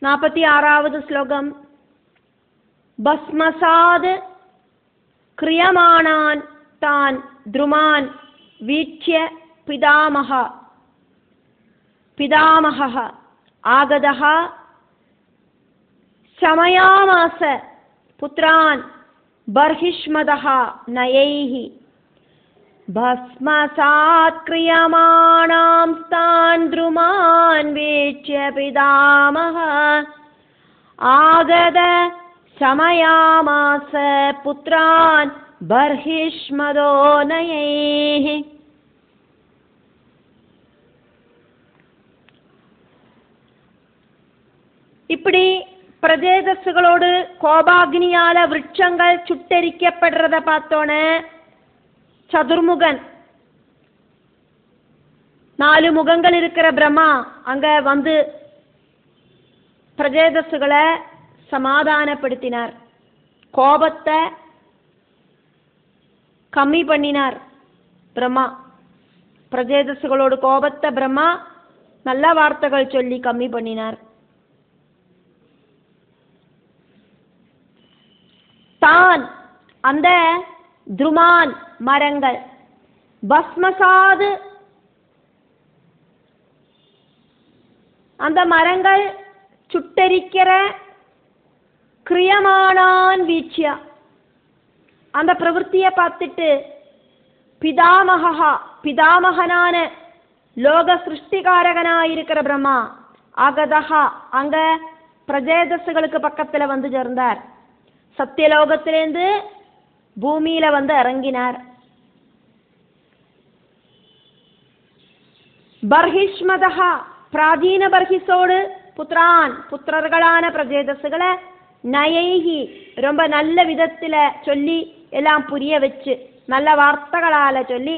46வது ஸ்லோகம். பஸ்மசாத் கிரியமானான் தான் த்ருமான் வீட்சிய பிதாமஹ ஆகதஹ சமயாமாஸ புத்ரான் பர்ஹிஷ்மதஹ நயைஹி பஸ்மசாத் கிரியமானாம் தான் த்ருமான் வீட்சிய பிதாமஹ ஆகத சமயாமாஸ புத்ரான் பர்ஹிஷ்மதோ நயைஹி. இப்படி பிரஜேதஸ்களோடு கோபாக்னியால விருட்சங்கள் சுட்டெரிக்கப்படுறத பார்த்தோன்னே சதுர்முகன் 4 முகங்கள் இருக்கிற பிரம்மா அங்க வந்து பிரஜேதஸ்களை சமாதானப்படுத்தினார், கோபத்தை கம்மி பண்ணினார். பிரம்மா பிரஜேதஸ்களோடு கோபத்தை பிரம்மா நல்ல வார்த்தைகள் சொல்லி கம்மி பண்ணினார். தான் அந்த த்ருமான் மரங்கள் பஸ்மசாது அந்த மரங்கள் சுட்டரிக்கிற கிரியமானான் வீட்சியா அந்த பிரவൃத்தியை பார்த்துட்டு பிதாமகனான லோக சிருஷ்டிகாரகனாயிருக்கிற பிரம்மா ஆகதஹா அங்க பிரஜேதஸ்களுக்கு பக்கத்துல வந்து சேர்ந்தார். சத்தியலோகத்திலேருந்து பூமியில வந்து இறங்கினார். பர்ஹிஷ்மதஹா பிராதீன பர்ஹிஸோடு புத்திரர்களான பிரஜேதஸ்களை நயைஹி ரொம்ப நல்ல விதத்துல சொல்லி எல்லாம் புரிய வச்சு, நல்ல வார்த்தைகளால சொல்லி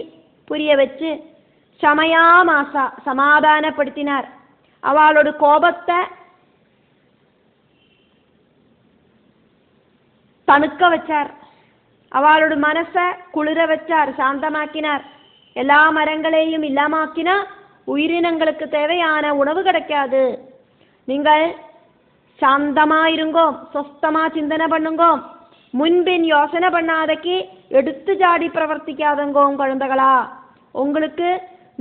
புரிய வச்சு சமயாமாசா சமாதானப்படுத்தினார். அவளோட கோபத்தை தணுக்க வச்சார், அவளோட மனசை குளிர வச்சார், சாந்தமாக்கினார். எல்லா மரங்களையும் இல்லாமாக்கினா உயிரினங்களுக்கு தேவையான உணவு கிடைக்காது. நீங்கள் சாந்தமா இருங்கோ, சொஸ்தமா சிந்தனை பண்ணுங்கோ, முன்பின் யோசனை பண்ணாதக்கு எடுத்து ஜாடி பிரவர்த்திக்காதங்கோ குழந்தைகளா. உங்களுக்கு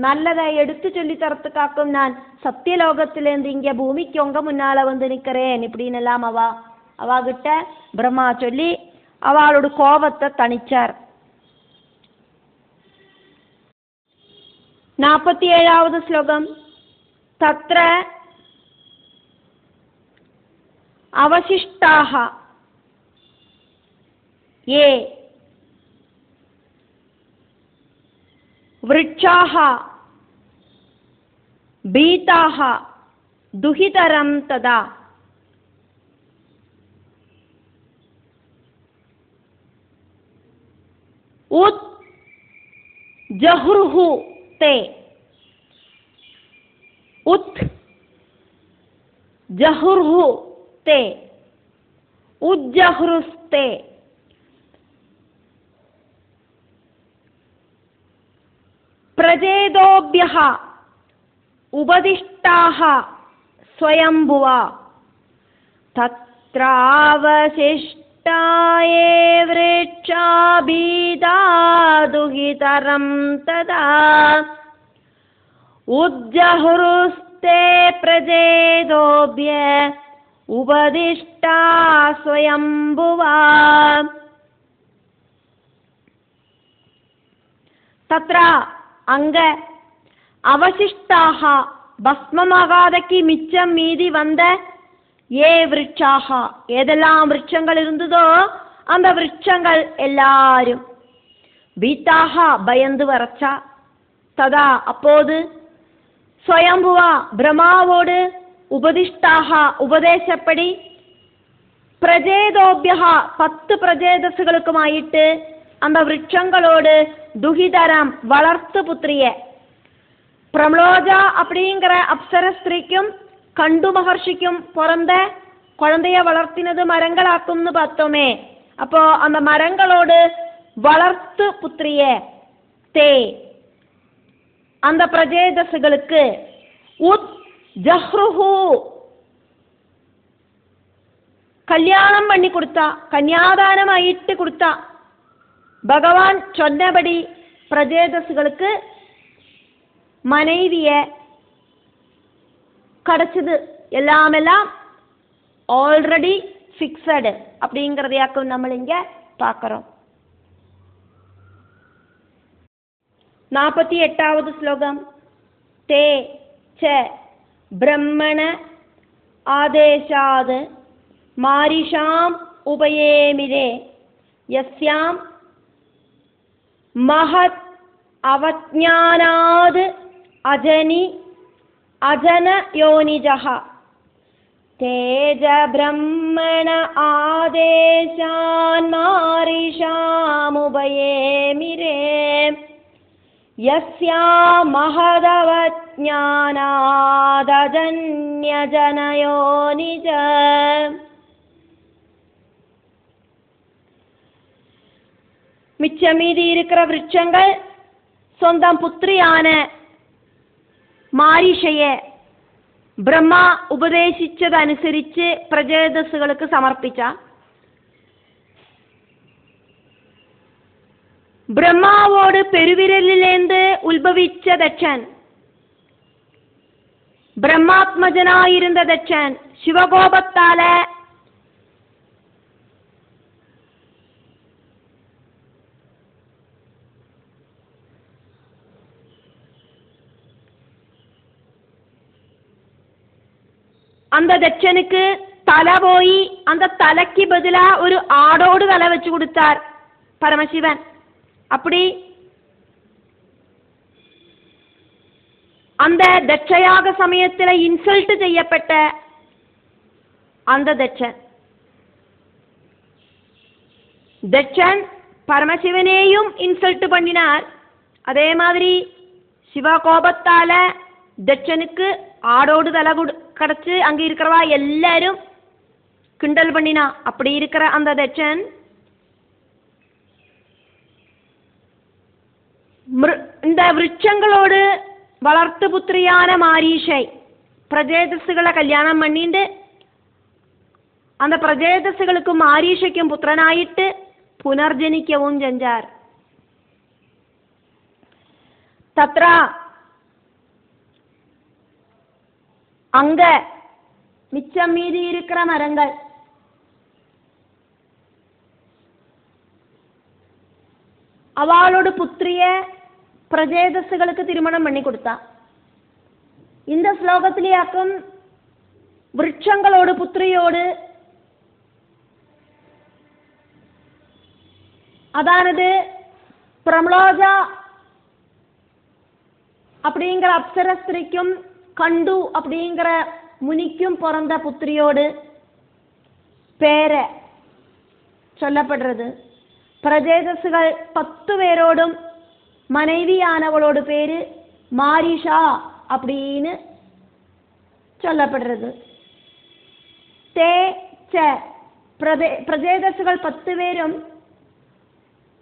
நல்லதை எடுத்து சொல்லி தரத்துக்காக்கும் நான் சத்தியலோகத்திலேருந்து இங்க பூமிக்கு உங்க முன்னால வந்து நிற்கிறேன் இப்படின்னு எல்லாம் அவகிட்ட பிரம்மா சொல்லி அவளோட கோபத்தை தணிச்சார். 47வது ஸ்லோகம். தத்ர அவசிஷ்டாஹ ஏ விருட்சாஹ பீதாஹ துஹிதரம் ததா உத் ஜஹ்ருஹு தே உத் ஜஹ்ருஹு தே உஜ்ஜஹ்ருஸ்தே பிரஜேதோப்யஹ உபதிஷ்டாஹ ஸ்வயம்புவா தத்ராவசிஷ்டாயே விருட்சாபீதா துஹிதரம் ததா உஜ்ஜஹ்ருஸ்தே பிரஜேதோப்ய உபதிஷ்டா ஸ்வயம்புவா. தத்ர அங்க அவசிஷ்டாக பஸ்மமாகாதக்கு மிச்சம் மீதி வந்த ஏ விருட்சாக ஏதெல்லாம் விருட்சங்கள் இருந்ததோ அந்த விருட்சங்கள் எல்லாரும் பீத்தாக பயந்து வரச்சா. ததா அப்போது ஸ்வயம்புவா பிரம்மாவோடு உபதிஷ்டாக உபதேசப்படி பிரஜேதோபியா 10 பிரஜேதஸ்களுக்குமாயிட்டு அந்த விருட்சங்களோடு துஹிதரம் வளர்த்து புத்திரிய பிரம்லோஜா அப்படிங்கிற அப்சர ஸ்திரீக்கும் கண்டு மகர்ஷிக்கும் பிறந்த குழந்தைய வளர்த்தினது மரங்களாக்கும்னு பார்த்தோமே. அப்போ அந்த மரங்களோடு வளர்த்து புத்திரிய தே அந்த பிரஜேதஸ்களுக்கு உத் ஜஹ்ருஹு கல்யாணம் பண்ணி கொடுத்தா, கன்யாதானமாயிட்டு கொடுத்தா. பகவான் சொன்னபடி பிரஜேதசுகளுக்கு மனைவிய கிடைச்சது. எல்லாமெல்லாம் ஆல்ரெடி ஃபிக்ஸடு அப்படிங்கிறதையாக்கும் நம்ம இங்க பார்க்கிறோம். 48வது ஸ்லோகம். தே ச பிரம்மண ஆதேசாத் மாரிஷாம் உபயேமிரே யஸ்யாம் மஹத் அவஜ்ஞானாத் அஜனி அஜன யோனிஜஹ தேஜ பிரம்மண ஆதேசான் மாரிஷாம் உபயேமிரே யஸ்யா மஹதவஜ்ஞானாத் அஜன்யஜன யோனிஜ. மிச்சமீதி இருக்கிற விருட்சங்கள் சொந்தம் புத்திரியான மாரிஷைய பிரம்மா ഉപദേശിച്ചതനുസരിച്ച് പ്രജേതസ്സുകൾക്ക് സമർപ്പിച്ച. ബ്രഹ്മാവോട് പെരുവിരലിലേന്ത് ഉത്ഭവിച്ച ദക്ഷൻ, ബ്രഹ്മാത്മജനായിരുന്ന ദക്ഷൻ ശിവകോപത്താലെ அந்த தட்சனுக்கு தலை போய் அந்த தலைக்கு பதிலா ஒரு ஆடோடு தலை வச்சு கொடுத்தார் பரமசிவன். அப்படி அந்த தட்சயாக சமயத்தில் இன்சல்ட் செய்யப்பட்ட அந்த தட்சன் பரமசிவனையும் இன்சல்ட் பண்ணினார். அதே மாதிரி சிவ கோபத்தால தட்சனுக்கு ஆடோடு தலை கிடைச்சு அங்க இருக்கிறவா எல்லாரும் கிண்டல் பண்ணினா. அப்படி இருக்கிற அந்த தட்சன் இந்த விருட்சங்களோடு வளர்த்து புத்திரியான மாரீஷை பிரஜேதஸ்സുകളെ கல்யாணம் பண்ணிட்டு அந்த பிரஜேதസ്സുകൾക്കും മാരീഷയ്ക്കും പുത്രനായിട്ട് പുനർജനിക്കവും ചെഞ്ചാർ. തത്ര அங்க மிச்சம் மீதி இருக்கிற மரங்கள் அவளோட புத்திரிய பிரஜேதஸ்സുകൾക്ക് திருமணம் பண்ணி கொடுத்தா. இந்த ஸ்லோகத்திலேயாக்கும் விருட்சங்களோடு புத்திரியோடு அதானது பிரம்லோஜா அப்படிங்கிற அப்சர ஸ்திரிக்கும் கண்டு அப்படிங்கிற முனிக்கும் பிறந்த புத்திரியோடு பேர சொல்லப்படுறது. பிரஜேதஸ்സുകൾ 10 பேரோடும் மனைவியானவளோட பேரு மாரிஷா அப்படின்னு சொல்லப்படுறது. தே ச பிரஜேதஸ்സുകൾ 10 பேரும்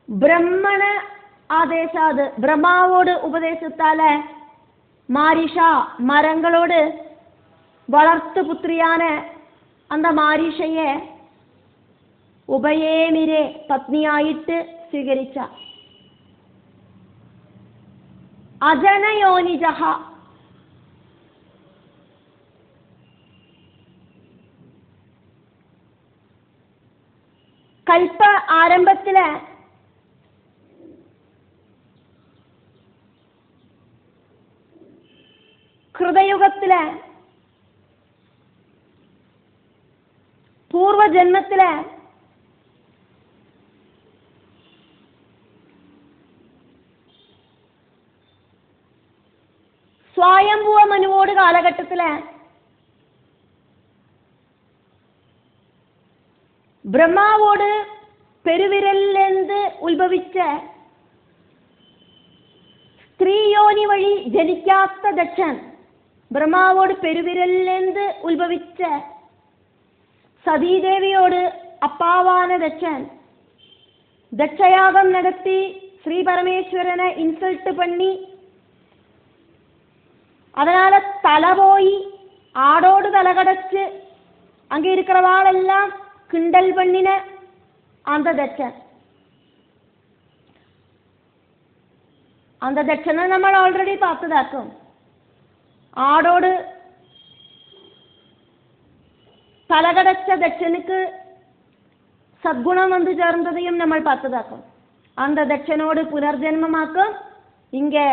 பிரம்மண ஆதேசாது பிரம்மாவோடு உபதேசத்தால மாரிஷா மரங்களோடு வளர்த்து புத்திரியான அந்த மாரிஷைய உபயேமிரே பத்னியாயிட்டு സ്വീകരിച്ച. അജനയോനിജഹ കൽപ്പ ആരംഭത്തില് ഹൃദയുഗത്തില് പൂർവജന്മത്തില് സ്വയംഭുവ മനുവോട് കാലഘട്ടത്തില് ബ്രഹ്മാവോട് പെരുവിരലിലെന്ത് ഉത്ഭവിച്ച സ്ത്രീയോനി വഴി ജനിക്കാത്ത ദക്ഷൻ ബ്രഹ്മാവോട് പെരുവിരലിലെന്ത് ഉത്ഭവിച്ച സതീദേവിയോട് അപ്പാവാന ദക്ഷൻ ദക്ഷയാഗം നടത്തി ശ്രീ പരമേശ്വരനെ ഇൻസൾട്ട് பண்ணி அதனால தலை போய் ஆடோடு தலை கடைச்சு அங்கே இருக்கிறவாளெல்லாம் கிண்டல் பண்ணின அந்த தட்சன். அந்த தட்சனை നമ്മൾ ഓൾറെഡി பார்த்ததாக்கும். ஆடோடு തലകടച്ച தட்சனுக்கு சத்குணம் வந்து சேர்ந்ததையும் நம்ம பார்த்ததாக்கும். அந்த தட்சனோடு புனர்ஜென்மமாக்கும். இங்கே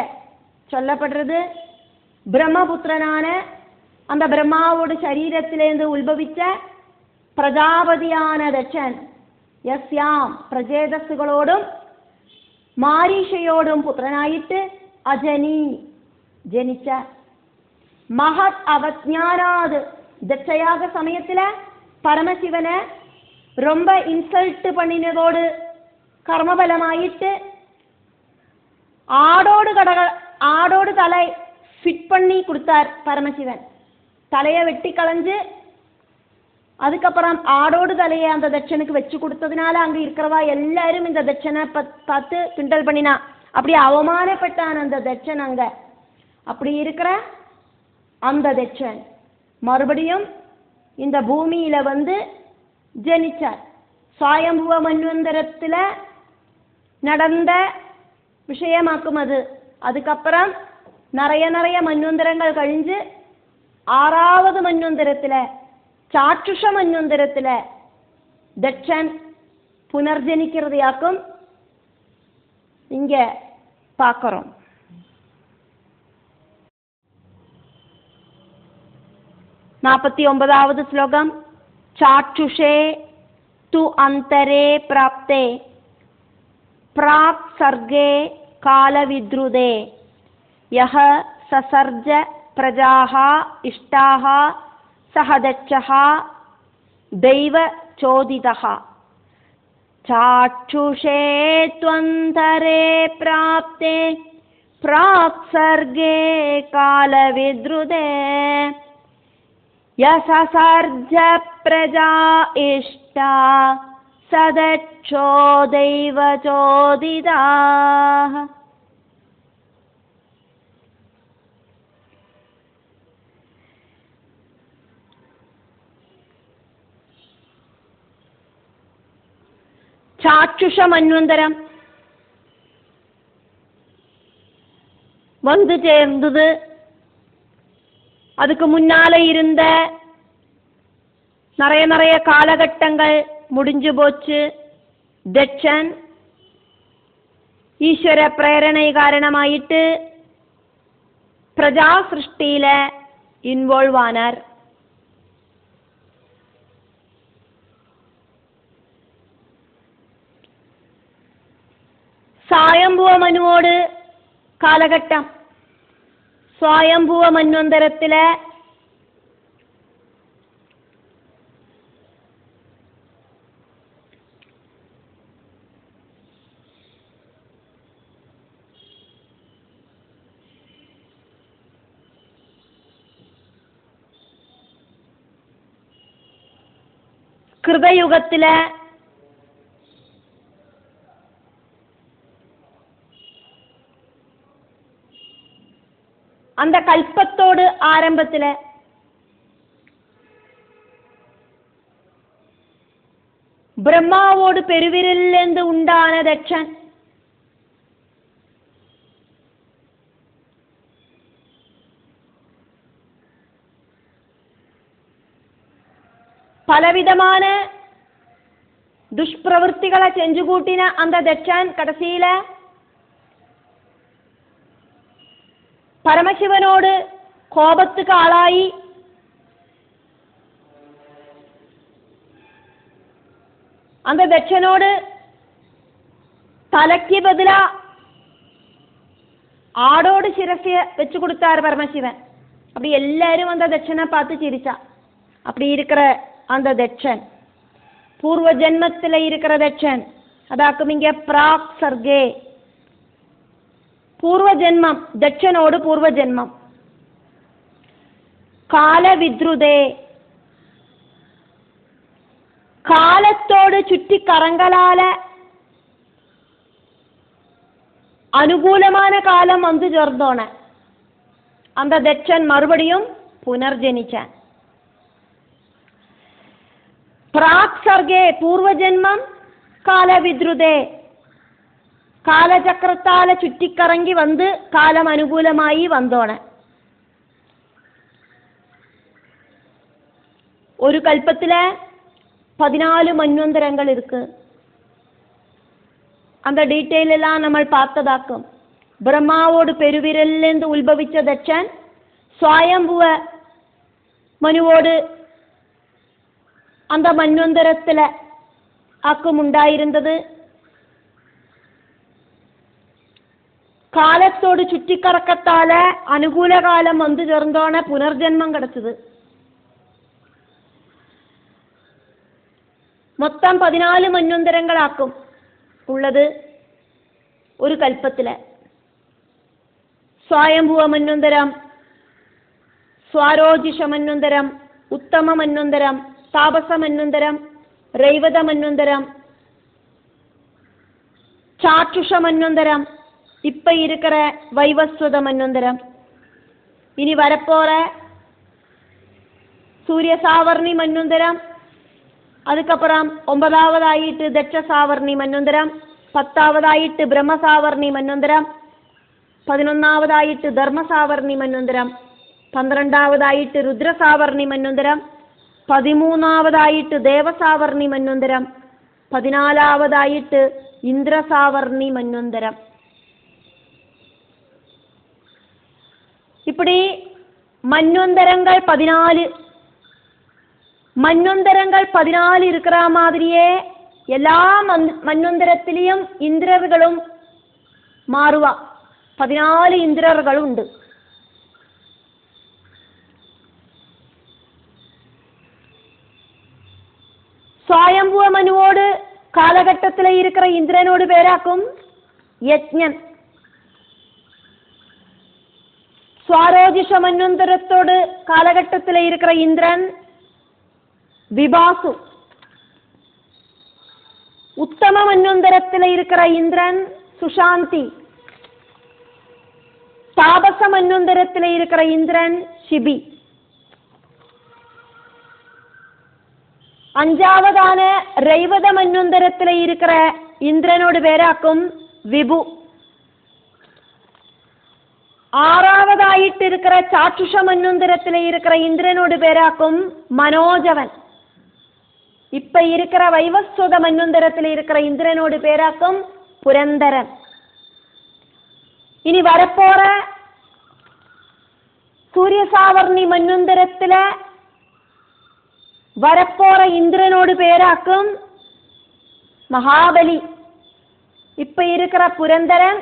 சொல்லப்படுறது பிரம்மபுத்திரனான அந்த பிரம்மாவோட சரீரத்திலேருந்து உത്ഭവിച്ച പ്രജാപതിயான ദക്ഷൻ യസ്യാം പ്രജേതസ്സുകളോടും മാരീഷയോടും പുത്രനായിട്ട് അജനി ജനിച്ച മഹത് അവജ്ഞാനാത് ദക്ഷയാഗ സമയത്തില് പരമശിവനെ ரொம்ப இன்சல்ட் பண்ணினதோடு கர்மபலமாயிட்டு ஆடோடு தலை ஃபிட் பண்ணி கொடுத்தார் பரமசிவன். தலையை வெட்டி களைஞ்சு அதுக்கப்புறம் ஆடோடு தலையை அந்த தட்சனுக்கு வச்சு கொடுத்ததுனால அங்க இருக்கிறவா எல்லாரும் இந்த தட்சனை பார்த்து கிண்டல் பண்ணினா. அப்படி அவமானப்பட்டான் அந்த தட்சன். அங்க அப்படி இருக்கிற அந்த தட்சன் மறுபடியும் இந்த பூமியில வந்து ஜனிச்சார். சுவயம்புவ மன்வந்தரத்துல நடந்த விஷயமாக்கும் அது. அதுக்கப்புறம் நிறைய மன்வந்தரங்கள் கழிஞ்சு 6வது மன்வந்தரத்துல சாற்றுஷ மன்வந்தரத்துல தட்சன் புனர்ஜனிக்கிறதையாக்கும் இங்க பார்க்கிறோம். 49வது ஸ்லோகம். चाक्षुषे तु अंतरे प्राप्ते प्राक् सर्गे कालविद्रुदे यः ससर्ज प्रजाः इष्टाः सह दक्षः दैव चोदितः. चाक्षुषे त्वन्तरे प्राप्ते प्राक् सर्गे कालविद्रुदे यससर्ज प्रजा इष्टा सदक्षो दैव चोदिताः. சாற்றுஷ மன்வந்தரம் வந்து சேர்ந்தது. அதுக்கு முன்னால இருந்த நிறைய காலகட்டங்கள் முடிஞ்சு போச்சு. தட்சன் ஈஸ்வர பிரேரணை காரணமாயிட்டு பிரஜா சிருஷ்டியில இன்வால்வ் ஆனார். சாயம்புவ மனுவோடு காலகட்டம். சுவயம்புவ மன்வந்தரத்துல கிருதயுகத்துல அந்த கல்பத்தோடு ஆரம்பத்துல பிரம்மாவோடு பெருவிரிலிருந்து உண்டான தட்சன் பலவிதமான துஷ்பிரவൃத்திகளை செஞ்சு கூட்டின அந்த தட்சன் கடைசியில பரமசிவனோடு கோபத்துக்கு ஆளாயி அந்த தட்சனோடு தலைக்கு பதிலா ஆடோடு சிரசிய வச்சு கொடுத்தார் பரமசிவன். அப்படி எல்லாரும் அந்த தட்சனை பார்த்து சிரிச்சா. அப்படி இருக்கிற அந்த தட்சன் பூர்வ ஜென்மத்தில் இருக்கிற தட்சன். அதாக்கும் இங்க பிராக் சர்கே பூர்வ ஜென்மம். தட்சனோடு பூர்வ ஜென்மம். கால வித்ருதே காலத்தோடு சுற்றி கரங்களால അനുകൂലமான காலம் வந்து ചേർന്നോണ அந்த தட்சன் மறுபடியும் புனர்ஜனிச்சான். പ്രാക് സർഗേ പൂർവജന്മം കാലവിദ്രുതേ, കാലചക്രത്താലെ ചുറ്റിക്കറങ്ങി വന്ന് കാലം അനുകൂലമായി വന്നോണെ. ഒരു കൽപ്പത്തിലെ 14 மன்வந்தரங்கள் இருக்கு. அந்த டீட்டெயில் எல்லாம் நம்ம பார்த்ததாக்கும். பிரம்மாவோடு பெருவிரலிலிருந்து உத்பவிச்ச தட்சன் ஸ்வயம்புவ மனுவோடு அந்த மன்வந்தரத்தில் ஆக்கும் உண்டாயிருந்தது. காலத்தோடு சுற்றிக்கறக்கத்தால அனுகூல காலம் வந்து சேர்ந்தோன புனர்ஜென்மம் கிடைச்சது. மொத்தம் 14 மன்வந்தரங்களாக்கும் உள்ளது ஒரு கல்பத்தில். ஸ்வயம்புவ மன்வந்தரம், ஸ்வாரோஜிஷ மன்வந்தரம், உத்தம மன்வந்தரம், தாபச மன்வந்தரம், ரைவத மன்வந்தரம், சாற்றுஷ மன்வந்தரம், இப்ப இருக்கிற வைவஸ்வத மன்வந்தரம், இனி வரப்போற சூரிய சாவர்ணி மன்வந்தரம், அதுக்கப்புறம் 9ஆவதாயிட்டு தட்ச சாவர்ணி மன்வந்தரம், 10ஆவதாயிட்டு பிரம்ம சாவர்ணி மன்வந்தரம், 11ஆவதாயிட்டு தர்ம சாவர்ணி மன்வந்தரம், 12ஆவதாயிட்டு ருத்ர சாவர்ணி மன்வந்தரம், 13ஆவதாயிட்டு தேவ சாவர்ணி மன்வந்தரம், 14ஆவதாயிட்டு இந்திர சாவர்ணி மன்வந்தரம். இப்படி மன்வந்தரங்கள் 14. மன்வந்தரங்கள் 14 இருக்கிற மாதிரியே எல்லா மன்வந்தரத்திலையும் இந்திரர்களும் மாறுவா. 14 இந்திரர்களும் உண்டு. ஸ்வயம்புவ மனுவோடு காலகட்டத்தில் இருக்கிற இந்திரனோடு பேராக்கும் யஜ்ஞன். ஸ்வாரோஜிஷ மன்வந்தரத்தோடு காலகட்டத்தில் இருக்கிற இந்திரன் விபாசு. உத்தம மன்வந்தரத்தில் இருக்கிற இந்திரன் சுஷாந்தி. தாபச மன்வந்தரத்தில் இருக்கிற இந்திரன் சிபி. 5ஆவதான ரைவத மன்வந்தரத்தில் இருக்கிற இந்திரனோடு பேராக்கும் விபு. 6ஆவதாயிட்டு இருக்கிற சாற்றுஷ மன்வந்தரத்தில் இருக்கிற இந்திரனோடு பேராக்கும் மனோஜவன். இப்ப இருக்கிற வைவஸ்வத மன்வந்தரத்தில் இருக்கிற இந்திரனோடு பேராக்கும் புரந்தரன். இனி வரப்போற சூரிய சாவர்ணி மன்வந்தரத்தில் வரப்போற இந்திரனோடு பேராக்கும் மகாபலி. இப்ப இருக்கிற புரந்தரன்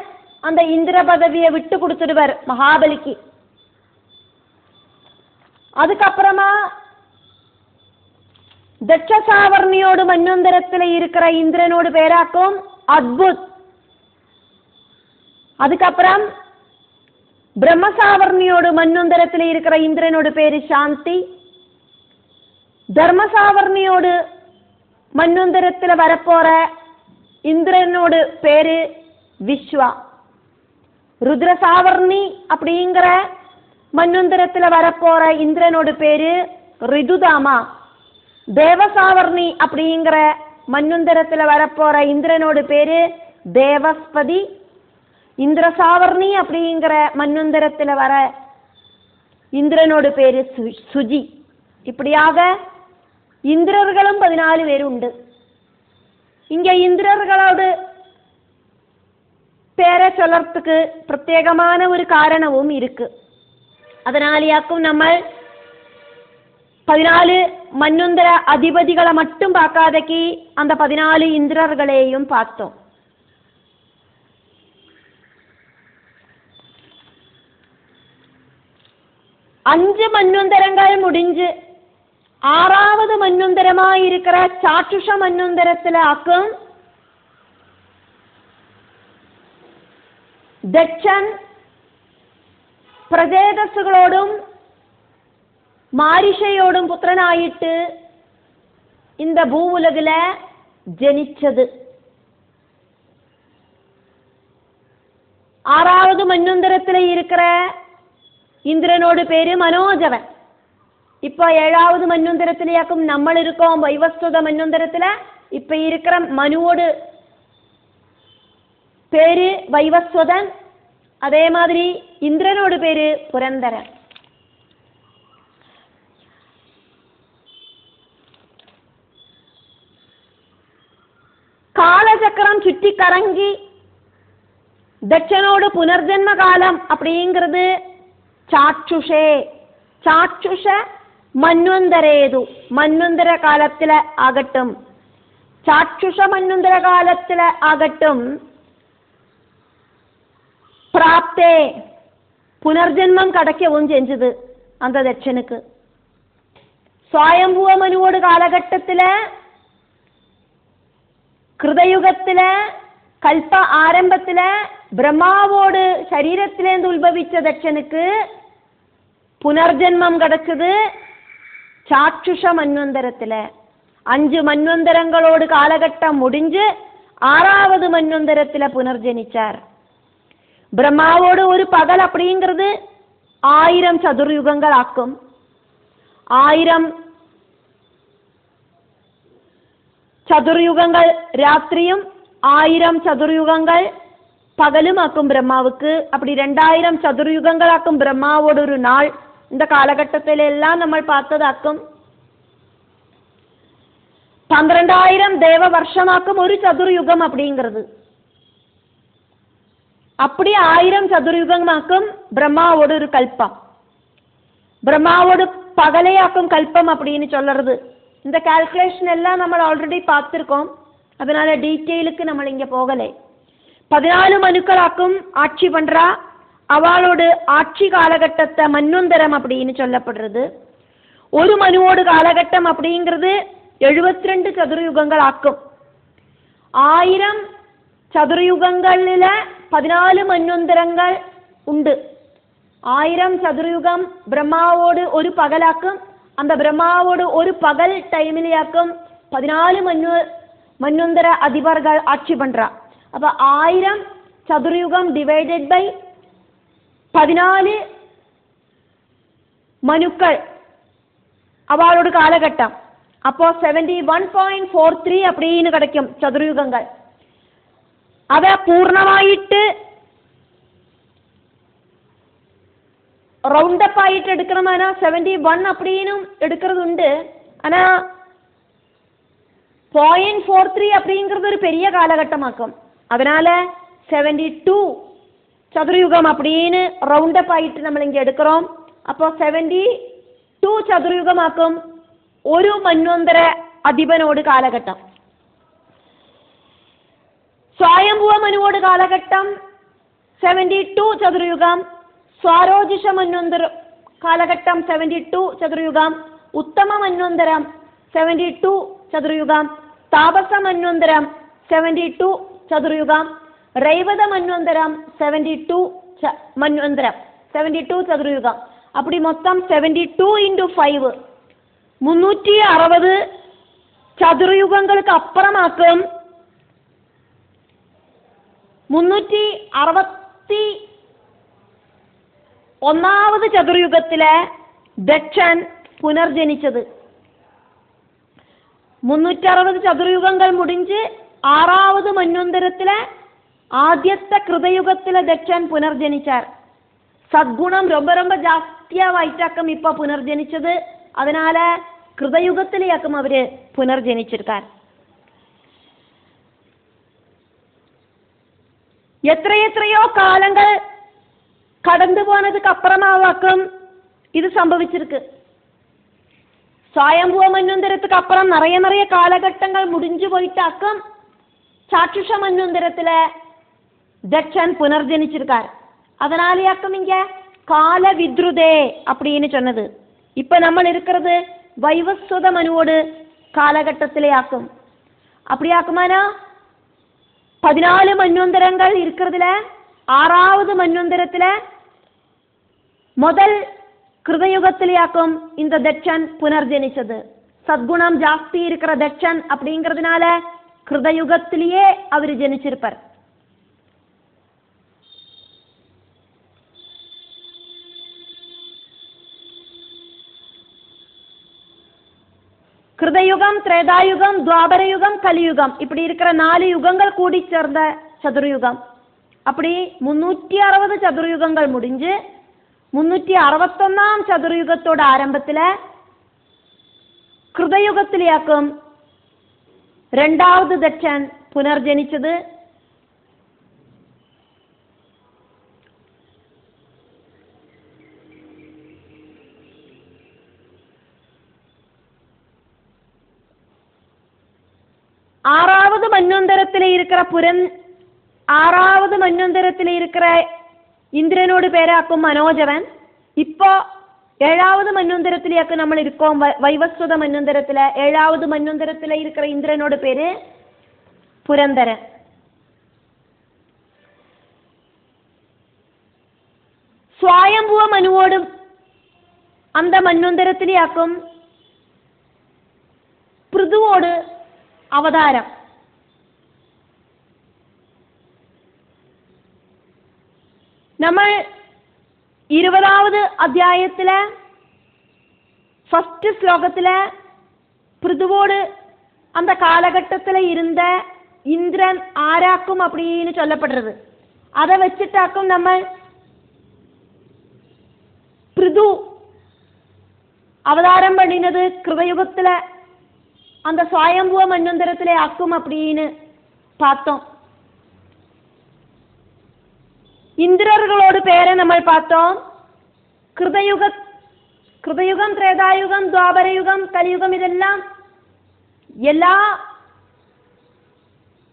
அந்த இந்திர பதவியை விட்டு கொடுத்துடுவார் மகாபலிக்கு. அதுக்கப்புறமா தட்ச சாவர்ணியோடு மன்வந்தரத்தில் இருக்கிற இந்திரனோடு பேராக்கும் அத்புத். அதுக்கப்புறம் பிரம்மசாவர்ணியோடு மன்வந்தரத்தில் இருக்கிற இந்திரனோடு பேரு சாந்தி. தர்மசாவர்ணியோடு மன்வந்தரத்தில் வரப்போற இந்திரனோடு பேரு விஸ்வா. ருத்ரசாவர்ணி அப்படிங்கிற மன்வந்தரத்தில் வரப்போற இந்திரனோடு பேரு ரிதுதாமா. தேவசாவர்ணி அப்படிங்கிற மன்வந்தரத்தில் வரப்போற இந்திரனோடு பேரு தேவஸ்பதி. இந்திரசாவர்ணி அப்படிங்கிற மன்வந்தரத்தில் வர இந்திரனோடு பேரு சுஜி. இப்படியாக இந்திரர்களும் 14 பேர் உண்டு. இங்க இந்திரர்களோடு பேரை சொல்லறதுக்கு பிரத்யேகமான ஒரு காரணமும் இருக்கு. அதனாலேயாக்கும் நம்ம 14 மன்வந்தர அதிபதிகளை மட்டும் பார்க்காதக்கி அந்த 14 இந்திரர்களையும் பார்த்தோம். அஞ்சு மன்வந்தரங்கள் முடிஞ்சு 6ஆவது மன்வந்தரமாயிருக்கிற சாற்றுஷ மன்வந்தரத்தில் ஆக்கும் தட்சன் பிரஜேதசுகளோடும் மாரிஷையோடும் புத்திரனாயிட்டு இந்த பூ உலகில ஜனிச்சது. 6ஆவது மன்வந்தரத்தில் இருக்கிற இந்திரனோடு பேரு மனோஜவன். இப்போ 7வது மன்வந்தரத்திலேயாக்கும் நம்ம இருக்கோம் வைவஸ்வத மன்வந்தரத்துல. இப்ப இருக்கிற மனுவோடு பேரு வைவஸ்வதன், அதே மாதிரி இந்திரனோட பேரு புரந்தரன். காலச்சக்கரம் சுற்றி கரங்கி தட்சனோடு புனர்ஜன்ம காலம் அப்படிங்கிறது சாட்சுஷே. சாட்சுஷ மன்வந்தரேது, மன்வந்தர காலத்துல ஆகட்டும், சாட்சுஷ மன்வந்தர காலத்துல ஆகட்டும், பிராப்தே புனர்ஜன்மம் கிடைக்கவும் செஞ்சது அந்த தட்சனுக்கு. சுவயம்புவ மனுவோடு காலகட்டத்துல கிருதயுகத்துல கல்ப ஆரம்பத்துல பிரம்மாவோடு சரீரத்திலேருந்து உத்பவிச்ச தட்சனுக்கு புனர்ஜன்மம் கிடைச்சது சாட்சுஷ மன்வந்தரத்துல. 5 மன்வந்தரங்களோடு காலகட்டம் முடிஞ்சு 6வது மன்வந்தரத்துல புனர்ஜனிச்சார். பிரம்மாவோடு ஒரு பகல் அப்படிங்கிறது 1000 சதுர்யுகங்கள் ஆக்கும். 1000 சதுர்யுகங்கள் ராத்திரியும் 1000 சதுர்யுகங்கள் பகலும் ஆக்கும் பிரம்மாவுக்கு. அப்படி 2000 சதுர்யுகங்கள் ஆக்கும் பிரம்மாவோடு ஒரு நாள். இந்த காலகட்டத்தில எல்லாம் நம்ம பார்த்ததாக்கும். 12000 தேவ வருஷமாக்கும் ஒரு சதுர்யுகம் அப்படிங்கிறது. அப்படி 1000 சதுர்யுகமாக்கும் பிரம்மாவோடு ஒரு கல்பம். பிரம்மாவோடு பகலையாக்கும் கல்பம் அப்படின்னு சொல்றது. இந்த கால்குலேஷன் எல்லாம் நம்ம ஆல்ரெடி பார்த்துருக்கோம், அதனால டீட்டெயிலுக்கு நம்ம இங்க போகலை. 14 மனுக்களாக்கும் ஆட்சி பண்றா. அவளோடு ஆட்சி காலகட்டத்தை மன்வந்தரம் அப்படின்னு சொல்லப்படுறது. ஒரு மனுவோடு காலகட்டம் அப்படிங்கிறது 72 சதுர்யுகங்கள் ஆக்கும். 1000 சதுர்யுகங்களில 14 மன்வந்தரங்கள் உண்டு. 1000 சதுர்யுகம் பிரம்மாவோடு ஒரு பகலாக்கும். அந்த பிரம்மாவோடு ஒரு பகல் டைமிலேயாக்கும் 14 மன்வந்தர அதிபர்கள் ஆட்சி பண்றா. அப்ப 1000 சதுர்யுகம் டிவைடட் பை 14 மனுக்கள் அவளோட காலகட்டம். அப்போ 71.43 அப்படின்னு கிடைக்கும் சதுர்யுகங்கள். அத பூர்ணமாயிட்டு ரவுண்ட் அப் ஆயிட்டு எடுக்கணுமானா 71 அப்படின்னு எடுக்கிறது உண்டு. ஆனா 0.43 அப்படிங்கிறது ஒரு பெரிய காலகட்டமாக்கும். அதனால 72 சதுர்யுகம் அப்படின்னு ரவுண்ட் அப் ஆயிட்டு நம்ம இங்க எடுக்கிறோம். அப்போ 72 சதுர்யுகமாக்கும் ஒரு மன்வந்தர அதிபனோடு காலகட்டம். சுவயம்புவ மனுவோடு காலகட்டம் 72 சதுர்யுகம். ஸ்வாரோஜிஷ மன்வந்தர காலகட்டம் 72 சதுர்யுகம். உத்தம மன்வந்தரம் 72 சதுர்யுகம். தாபச மன்வந்தரம் 72 சதுர்யுகம். ரைவத மன்வந்தரம் 72 மன்வந்தரம் 72 சதுர்யுகம். அப்படி மொத்தம் 72 into 5 360 சதுர்யுகங்களுக்கு அப்புறமாக்கும் 361வது ചതുർയുഗത്തിലെ ദക്ഷൻ പുനർജനിച്ചത്. 360 ചതുർയുഗങ്ങൾ മുടിஞ்சு 6வது മന്വന്തരത്തിലെ ആദ്യത്തെ കൃതയുഗത്തിലെ ദക്ഷൻ പുനർജനിച്ചാർ. സദ്ഗുണം ரொம்ப ரொம்ப ஜாஸ்தியாயிட்டாக்கும் இப்ப புனர்ஜனிச்சது. அதனால கிருதயுகத்திலேயாக்கும் அவரு புனர்ஜனிச்சிருக்கார். எத்தனையோ காலங்கள் கடந்து போனதுக்கு அப்புறமாவாக்கும் இது சம்பவிச்சிருக்கு. சுவயம்புவ மன்வந்தரத்துக்கு அப்புறம் நிறைய காலகட்டங்கள் முடிஞ்சு போயிட்டாக்கும் சாட்சுஷ மன்வந்தரத்துல தட்சன் புனர்ஜனிச்சிருக்கார். அதனாலேயாக்கும் இங்க கால வித்ருதே அப்படின்னு சொன்னது. இப்ப நம்ம இருக்கிறது வைவஸ்வத மனுவோடு காலகட்டத்திலே ஆக்கும். அப்படி ஆக்குமானா 14 மன்வந்தரங்கள் இருக்கிறதுல 6வது மன்வந்தரத்துல முதல் கிருதயுகத்திலேயாக்கும் இந்த தட்சன் புனர்ஜனிச்சது. சத்குணம் ஜாஸ்தி இருக்கிற தட்சன் அப்படிங்கிறதுனால கிருதயுகத்திலேயே அவர் ஜனிச்சிருப்பார். கிருதயுகம், திரேதாயுகம், துவாபரயுகம், கலியுகம், இப்படி இருக்கிற 4 யுகங்கள் கூடி சேர்ந்த சதுர்யுகம். அப்படி 360 சதுர்யுகங்கள் முடிஞ்சு 361 சதுர்யுகத்தோட ஆரம்பத்தில் கிருதயுகத்திலேயாக்கும் 2வது தட்சன் புனர்ஜனிச்சது. ஆறாவது மன்வந்தரத்தில் இருக்கிற இந்திரனோடு பேராக்கும் மனோஜவன். இப்போ 7வது மன்வந்தரத்திலேயாக்கு நம்ம இருக்கோம். வைவஸ்வத மன்வந்தரத்தில் 7வது மன்வந்தரத்தில் இருக்கிற இந்திரனோட பேரு புரந்தரன். சுவாயம்புவ மனுவோடும் அந்த மன்வந்தரத்திலேயாக்கும் பிருதுவோடு அவதாரம். നമ്മൾ 20வது அத்தியாயத்தில் ஃபர்ஸ்ட் ஸ்லோகத்தில் பிருதுவோடு அந்த காலகட்டத்தில் இருந்த இந்திரன் ஆராக்கும் அப்படின்னு சொல்லப்படுறது. அதை வச்சுட்டாக்கும் நம்ம பிருது அவதாரம் பண்ணினது கிருதயுகத்தில் அந்த சுவாயம்புவ மன்வந்தரத்திலே ஆக்கும் அப்படின்னு பார்த்தோம். இந்திரர்களோட பேரை நம்ம பார்த்தோம். கிருதயுகம், திரேதாயுகம், துவாபரயுகம், கலியுகம், இதெல்லாம் எல்லா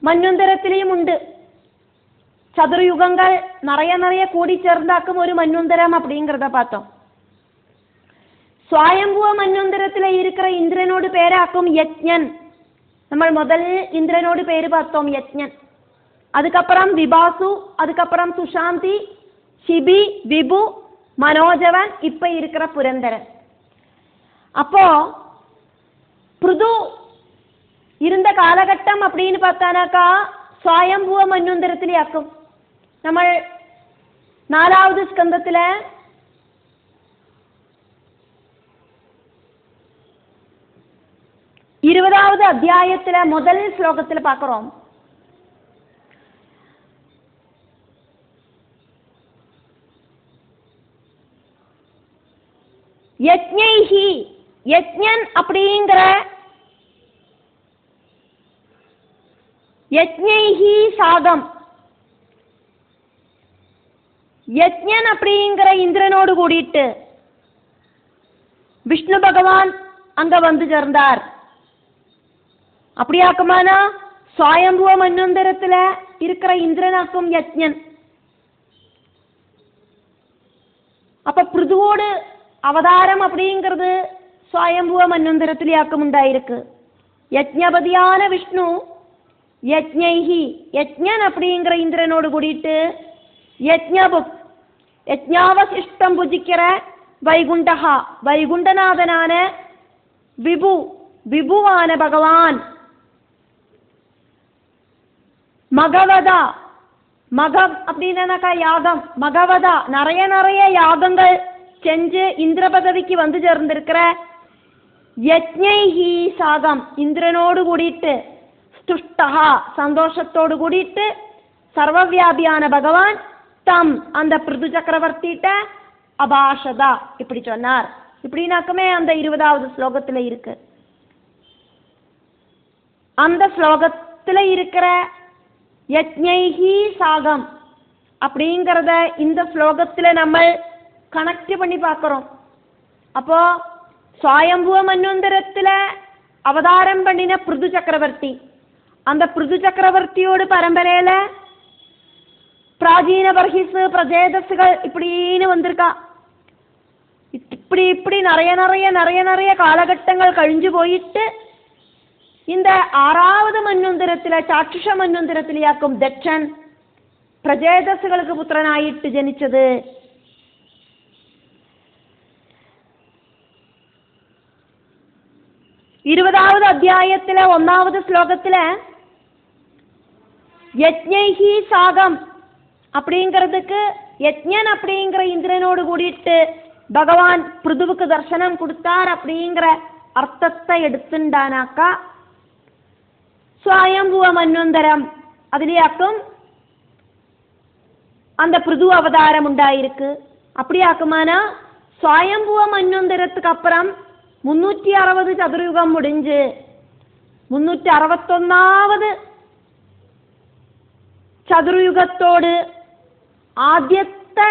மன்വന്തരത്തിലെയും ഉണ്ട്. சதுர்யுகங்கள் நிறைய கூடி சேர்ந்தாக்கும் ஒரு மன்வந்தரம் அப்படிங்கிறத பார்த்தோம். சுவாயம்புவ மன்வந்தரத்தில் இருக்கிற இந்திரனோடு பேராக்கும் யஜ்ஞன். நம்ம முதல் இந்திரனோடு பேரு பார்த்தோம், யஜ்ஞன். அதுக்கப்புறம் விபாசு, அதுக்கப்புறம் சுஷாந்தி, சிபி, விபு, மனோஜவன், இப்ப இருக்கிற புரந்தரன். அப்போ பிருது இருந்த காலகட்டம் அப்படின்னு பார்த்தானாக்கா சுவாயம்புவ மன்வந்தரத்திலேயாக்கும். நம்ம 4வது ஸ்கந்தத்தில் 20வது அத்தியாயத்தில் முதல் ஸ்லோகத்தில் பார்க்கிறோம். யஜ்ஞைஹி, யஜ்ஞன் அப்படிங்கிற யஜ்ஞைஹி சாகம், யஜ்ஞன் அப்படிங்கிற இந்திரனோடு கூடிட்டு விஷ்ணு பகவான் அங்க வந்து சேர்ந்தார். அப்படியாக்குமானா சுவாயம்புவ மன்வந்தரத்தில் இருக்கிற இந்திரனாக்கும் யஜ்ஞன். அப்ப பிருதுவோடு அவதாரம் அப்படிங்கிறது சுவாயம்புவ மன்வந்தரத்திலேயாக்கும் உண்டாயிருக்கு. யஜ்ஞபதியான விஷ்ணு யஜ்ஞைஹி, யஜ்ஞன் அப்படிங்கிற இந்திரனோடு கூடிட்டு யஜ்ஞாவசிஷ்டம் புஜிக்கிற வைகுண்டஹா, வைகுண்டநாதனான விபுவான பகவான் மகவதா, மகம் அப்படின்னாக்கா யாகம், மகவதா நிறைய யாகங்கள் செஞ்சு இந்திர பதவிக்கு வந்து சேர்ந்திருக்கிற யஜ்ஞைஹி சாகம் இந்திரனோடு கூடிட்டு ஸ்துஷ்டஹா சந்தோஷத்தோடு கூடிட்டு சர்வவியாபியான பகவான் தம் அந்த பிருது சக்கரவர்த்திட்ட அபாஷதா இப்படி சொன்னார். இப்படின்னாக்குமே அந்த 20வது ஸ்லோகத்தில் இருக்கு. அந்த ஸ்லோகத்தில் இருக்கிற யஜ்ஞைஹி சாகம் அப்படிங்கிறத இந்த ஸ்லோகத்தில் நம்ம கனெக்ட் பண்ணி பார்க்குறோம். அப்போ சுவாயம்புவ மன்வந்தரத்தில் அவதாரம் பண்ணின பிருது சக்கரவர்த்தி, அந்த பிருது சக்கரவர்த்தியோடு பரம்பரையில் பிராச்சீன பர்ஹிஸ் பிரஜேதஸ்கள் இப்படின்னு வந்திருக்கா. இப்படி நிறைய காலகட்டங்கள் கழிஞ்சு போயிட்டு இந்த 6வது மன்வந்தரத்தில் சாட்சுஷ மன்வந்தரத்திலேயாக்கும் தட்சன் பிரஜேதஸ்களுக்கு புத்திரனாயிட்டு ஜனிச்சது. இருபதாவது அத்தியாயத்தில் 1வது ஸ்லோகத்தில் யஜ்ஞைஹி சாகம் அப்படிங்கிறதுக்கு யஜ்ஞன் அப்படிங்கிற இந்திரனோடு கூடிட்டு பகவான் பிருதுவுக்கு தர்சனம் கொடுத்தார் அப்படிங்கிற அர்த்தத்தை எடுத்துண்டானாக்கா ஸ்வயம்புவ மன்வந்தரம் அதுலேயாக்கும் அந்த பிருது அவதாரம் உண்டாயிருக்கு. அப்படியாக்குமானா ஸ்வயம்புவ மன்வந்தரத்துக்கு அப்புறம் 360 சதுர்யுகம் முடிஞ்சு 361வது ചതുർയുഗത്തോട് ആദ്യത്തെ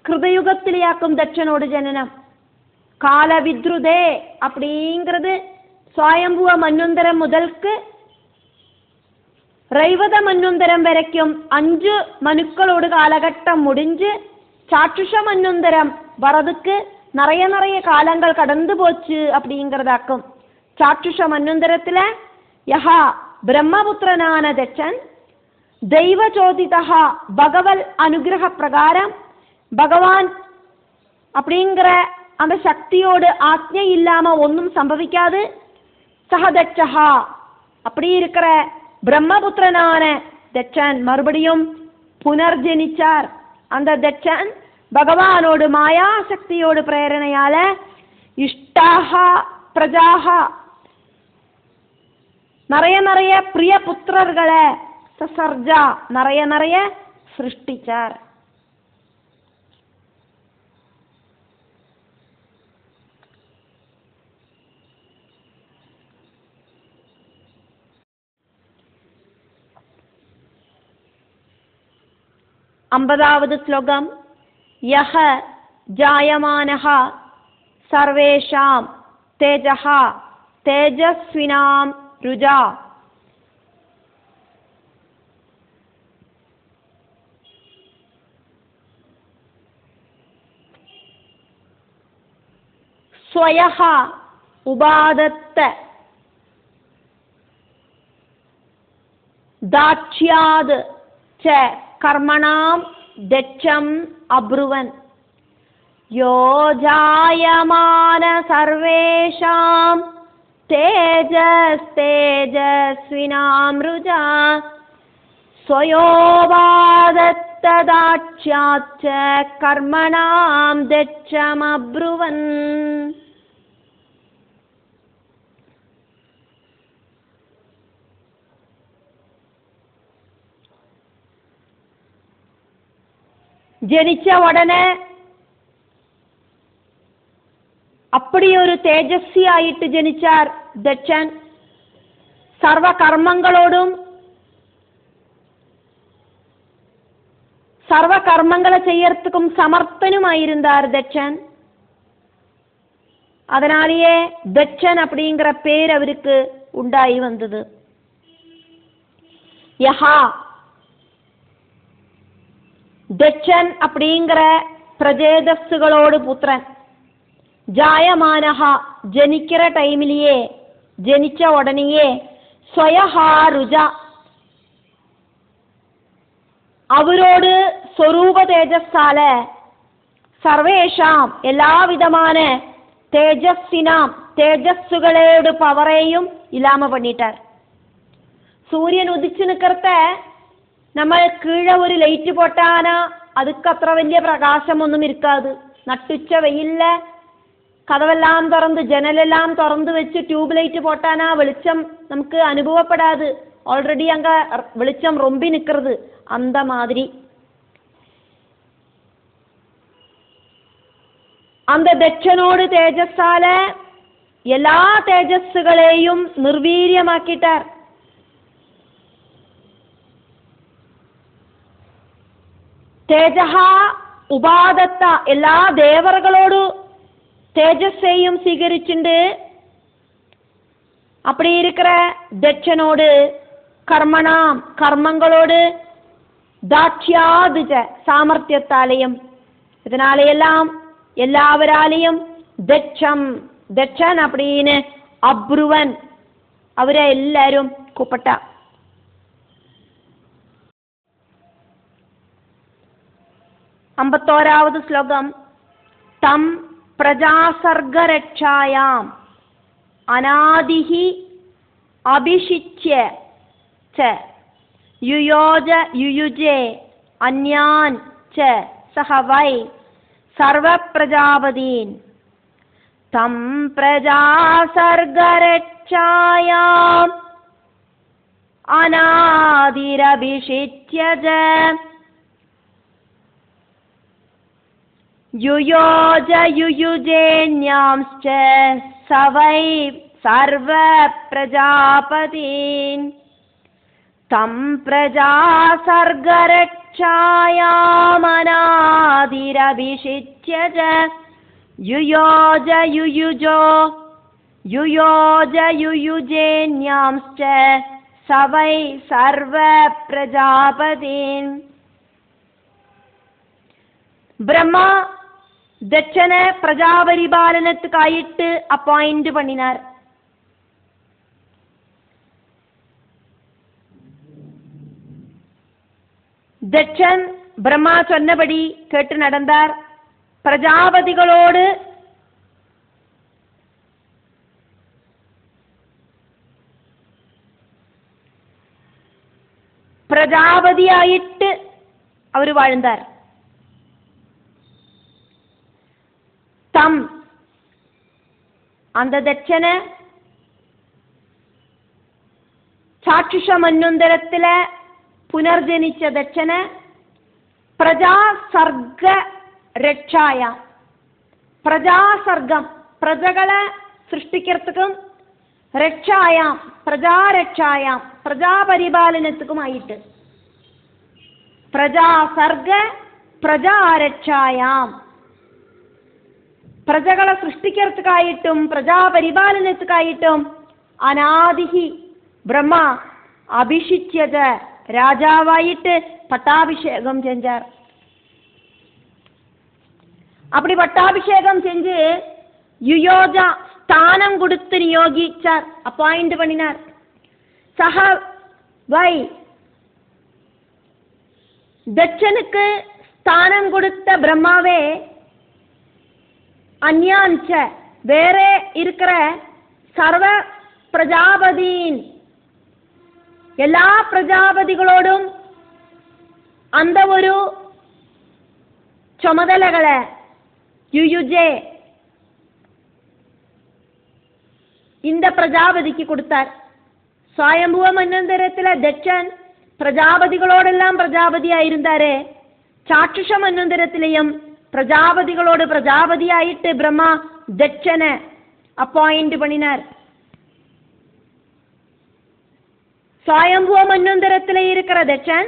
കൃതയുഗത്തിലേയാക്കും ദക്ഷനോട് ജനനം. കാലവിദ്രുതേ அப்படிங்கிறது സ്വയംഭുവ മന്വന്തരം മുതൽക്ക് റൈവത മന്വന്തരം വരയ്ക്കും 5 മനുക്കളോട് കാലഘട്ടം முடிஞ்சு சாற்றுஷ மன்வந்தரம் வரதுக்கு நிறைய காலங்கள் கடந்து போச்சு அப்படிங்கிறதாக்கும். சாற்றுஷ மன்வந்தரத்துல யஹா பிரம்மபுத்திரனான தட்சன் தெய்வ சோதிதா பகவல் அனுகிரக பிரகாரம் பகவான் அப்படிங்கிற அந்த சக்தியோடு ஆജ്ഞை இல்லாம ஒன்றும் சம்பவிக்காது. சஹதட்சஹா அப்படி இருக்கிற பிரம்மபுத்திரனான தட்சன் மறுபடியும் புனர்ஜனிச்சார். அந்த தட்சன் பகவானோடு மாயா சக்தியோடு பிரேரணையால இஷ்டாஹா பிரஜாஹா நிறைய பிரிய புத்திரர்களை சசர்ஜா நிறைய சிருஷ்டிச்சார். ஐம்பதாவது ஸ்லோகம். யஹ ஜாயமானஹ சர்வேஷாம் தேஜஹ தேஜஸ்வினாம் ருஜா ஸ்வயஹ உபாதத்த தாட்சியாத் ச கர்மணாம் தட்சம் அப்ருவன் யோ ஜாயமான சர்வேஷாம் தேஜஸ்வினாம் ருஜா ஸ்வயோபாதத்த தாட்சியாத் ச கர்மணாம் தட்சம் அப்ருவன். ജനിച്ച ഉടനെ அப்படிയൊരു തേജസ്വിയായിട്ട് ജനിച്ചാർ ദക്ഷൻ. സർവകർമ്മങ്ങളോടും സർവകർമ്മങ്ങളെ ചെയ്യறதுக்கும் சமர்த்தனுமாயிருந்தார் தட்சன். அதனாலேயே தட்சன் அப்படிங்கிற பேர் அவருக்கு உண்டாகி வந்தது. யஹா தட்சன் அப்படிங்கிற பிரஜேதஸ்களோடு புத்திரன். ஜாயமானஹா ஜனிக்கிற டைமிலேயே ஜனிச்ச உடனேயே ஸ்வயஹா ருஜா அவரோடு சொரூப தேஜஸால சர்வேஷாம் எல்லா விதமான தேஜஸ்வினாம் தேஜஸ்സുകളോട് பவரையும் இல்லாம பண்ணிட்டார். சூரியன் உதிச்சு நிற்கிறத നമ്മൾ கீழே ஒரு லைட்டு போட்டானா அதுக்கு அത്ര വലിയ പ്രകാശമൊന്നും இருக்காது. நட்டுச்ச வெயில்ல கதவெல்லாம் திறந்து ஜன்னலெல்லாம் திறந்து வச்சு டியூப் லைட் போட்டானா வெளிச்சம் நமக்கு அனுபவப்படாது. ஆல்ரெடி அங்க வெளிச்சம் ரொம்பி நிற்கிறது. அந்த மாதிரி அந்த தட்சனோடு தேஜஸால எல்லா தேஜஸ்സുകളെയും നിർവീര്യമാക്കിட்டார். தேஜஹ உபாதத்த எல்லா தேவர்களோடு தேஜஸையும் സ്വീകരിച്ചിട്ടുണ്ട്. அப்படி இருக்கிற தட்சனோடு கர்மணாம் கர்மங்களோடு தாட்சியாதுஜ சாமர்த்தியத்தாலேயும் இதனாலேயெல்லாம் எல்லாவராலேயும் தட்சம் தட்சன் அப்படின்னு அப்ருவன் அவரை எல்லாரும் கூப்பிட்டா. ஐம்பத்தோராவது ஸ்லோகம். தம் பிரஜாசர்கரட்சாயாம் அநாதிஹி அபிஷிச்ய ச யுயோஜ யுயுஜே அன்யான் ச சஹ வை சர்வ பிரஜாபதீன் തം പ്രജാസർഗരക്ഷായാം അനാദിരഭിഷിച്യജ യുയോജ യുയുജേന്യാംശ്ച സ വൈ സർവപ്രജാപതീൻ തം പ്രജാസർഗരക്ഷായാമനാദിരഭിഷിച്യജ യുയോജ യുയുജേന്യാംശ്ച സ വൈ സർവപ്രജാപതീൻ. ബ്രഹ്മ ദക്ഷനെ പ്രജാപരിപാലനத்துக்காயிட்டு അപ്പോയിന്റ് பண்ணினார். ദക്ഷൻ பிரம்மா சொன்னபடி கேட்டு நடந்தார். பிரஜாபதிகளோடு പ്രജാപതിയായിട്ട് അവർ வாழ்ந்தார். തം அந்த ദക്ഷന് ചാക്ഷുഷ മന്വന്തരത്തിലെ പുനർജനിച്ച ദക്ഷന് പ്രജാസർഗ രക്ഷായ പ്രജാസർഗം പ്രജകളെ സൃഷ്ടിക്കർത്തുക്കും രക്ഷായാം പ്രജാരക്ഷായാം പ്രജാപരിപാലനത്തുക്കുമായിട്ട് പ്രജാസർഗ പ്രജാരക്ഷായാം പ്രജകളെ സൃഷ്ടിക്കർത്തുക്കായിട്ടും പ്രജാപരിപാലനത്തുക്കായിട്ടും അനാദിഹി ബ്രഹ്മ അഭിഷിച്യത രാജാവായിട്ട് പട്ടാഭിഷേകം செஞ்சார். அப்படி பட்டாபிஷேகம் செஞ்சு யுயோஜ ஸ்தானம் கொடுத்து நியோகிச்சார், அப்பாயிண்ட் பண்ணினார். சஹ வை தட்சனுக்கு ஸ்தானம் கொடுத்த பிரம்மாவே அந்யான்ச வேற இருக்கிற சர்வ பிரஜாபதியின் எல்லா பிரஜாபதிகளோடும் அந்த ஒரு ചുമതലകളെ യുയുജെ இந்த பிரஜாபதிக்கு கொடுத்தார். സ്വയംഭുവ മന്വന്തരത്തിലെ ദക്ഷൻ പ്രജാപതികളോടെല്ലാം പ്രജാപതിയായിരുന്നാരേ, ചാക്ഷുഷ മന്വന്തരത്തിലെയും പ്രജാപതികളോട് പ്രജാപതിയായിട്ട് ബ്രഹ്മ ദക്ഷനെ അപ്പോയിന്റ് பண்ணினார். സ്വയംഭുവ മന്വന്തരത്തിലെ இருக்கிற ദക്ഷൻ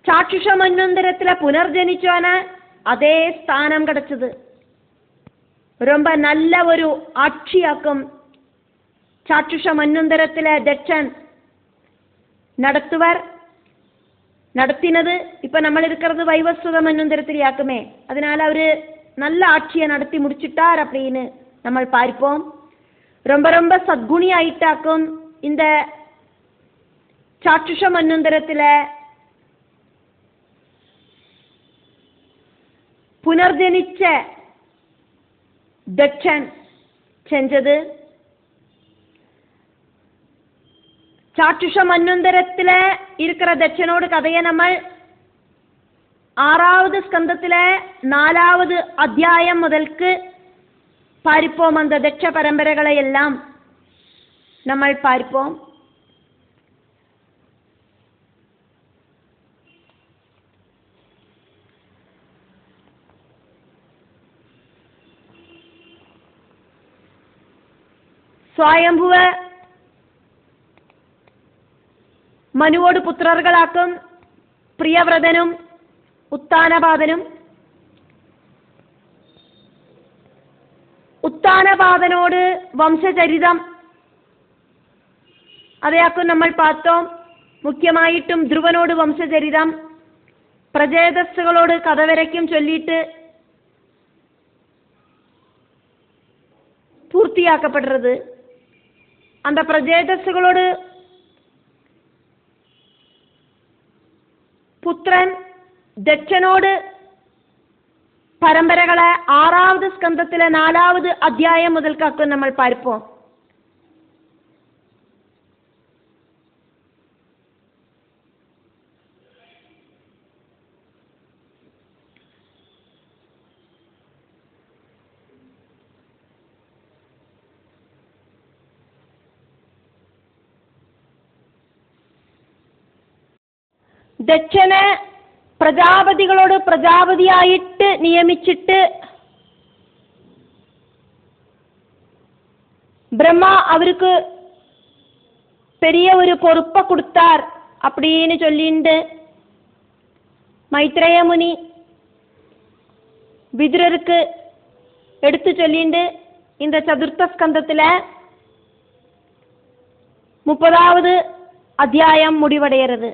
ചാക്ഷുഷ മന്വന്തരത്തിലെ പുനർജനിച്ചവന് അതേ സ്ഥാനം கிடைச்சது. ரொம்ப நல்ல ஒரு ஆட்சியாக்கும் ചാക്ഷുഷ മന്വന്തരത്തിലെ ദക്ഷൻ നടത്തിനത്. ഇപ്പൊ നമ്മൾ இருக்கிறது வைவஸ்வத மன்வந்தரத்திலேயாக்குமே, அதனால அவரு நல்ல ஆட்சியை நடத்தி முடிச்சிட்டார் அப்படின்னு நம்ம பார்ப்போம். ரொம்ப ரொம்ப சத்குணி ஆயிட்டாக்கும் இந்த ചാക്ഷുഷ മന്വന്തരത്തിലെ പുനർജനിച്ച ദക്ഷൻ செஞ்சது. ചാക്ഷുഷ മന്വന്തരത്തിലെ இருக்கிற ദക്ഷനോട് കഥയെ നമ്മൾ 6வது സ്കന്ധത്തിലെ 4வது അധ്യായം മുതൽക്ക് പാരിപ്പോം. அந்த ദക്ഷ പരമ്പരകളെ എല്ലാം നമ്മൾ പാരിപ്പോം. സ്വയംഭുവ മനുവോട് പുത്രர்களാക്കും പ്രിയവ്രതനും ഉത്താനപാദനും. ഉത്താനപാദനോട് വംശചരിതം അതെയാക്കും നമ്മൾ പാത്തോം. മുഖ്യമായിട്ടും ധ്രുവനോട് വംശചരിതം, പ്രജേതസ്സുകളോട് കഥ വരയ്ക്കും ചൊല്ലിയിട്ട് പൂർത്തിയാക്കപ്പെടുന്നത്. அந்த പ്രജേതസ്സുകളോട് പുത്രൻ ദക്ഷനോട് പരമ്പരകളെ 6வது സ്കന്ധത്തിലെ 4வது അധ്യായം മുതൽക്കാക്കും നമ്മൾ പാരിപ്പോം. ദക്ഷനെ പ്രജാപതികളോട് പ്രജാപതിയായിട്ട് നിയമിച്ചിട്ട് பிரம்மா அவருக்கு பெரிய ஒரு பொறுப்பை கொடுத்தார் அப்படின்னு சொல்லிட்டு மைத்ரேய முனி விதுரருக்கு எடுத்து சொல்லிட்டு இந்த சதுர்த்த ஸ்கந்தத்தில் 30வது அத்தியாயம் முடிவடைகிறது.